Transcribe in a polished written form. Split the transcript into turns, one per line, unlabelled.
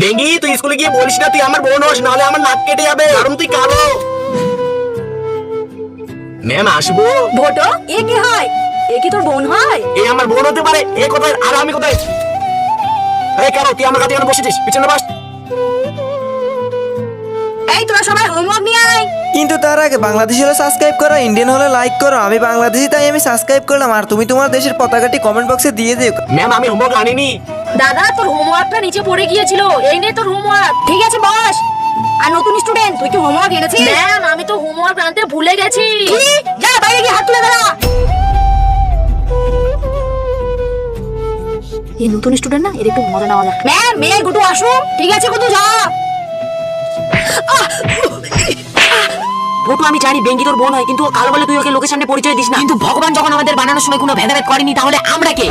Dengue তুই স্কুলে গিয়ে বলিস না তুই আমার বোন হোস, নাহলে আমার নাক কেটে যাবে, কারণ তুই কালো। ম্যাম আসবো?
ভোটো এ কি হয়? এ কি তোর বোন হয়?
এ আমার বোন হতে পারে। এ কোথায় আর আমি কোথায়? এই কেন তুই আমার কাছে কেন বসেছিস? পিছনে বস।
এই তোরা সবাই হোমওয়ার্ক নিয়ে আয়।
কিন্তু তার আগে বাংলাদেশি হলে সাবস্ক্রাইব করো, ইন্ডিয়ান হলে লাইক করো। আমি বাংলাদেশি তাই আমি সাবস্ক্রাইব করলাম, আর তুমি তোমার দেশের পতাকাটি কমেন্ট বক্সে দিয়ে দিও।
ম্যাম আমি হোমওয়ার্ক আনিনি।
দাদা তোর হোমওয়ার্কটা নিচে পড়ে গিয়েছিল, এই নে তোর হোমওয়ার্ক। ঠিক আছে বস। আর নতুন স্টুডেন্ট তুই কি হোমওয়ার্ক এনেছিস? ম্যাম আমি তো হোমওয়ার্ক আনতে ভুলে গেছি। কি? যা বাইরে গিয়ে হাত তুলে দাঁড়া। এই নতুন স্টুডেন্ট না, এর একটু মজা নেওয়া যাক। ম্যাম মেয়ে গুটু আসুন। ঠিক আছে গুটু যা।
ভোটু আমি জানি বেঙ্গি তোর বোন হয়, কিন্তু ও কালো বলে তুই ওকে লোকের সামনে পরিচয় দিস না। কিন্তু ভগবান যখন আমাদের বানানোর সময় কোনো ভেদাভেদ করেনি, তাহলে আমরা কে?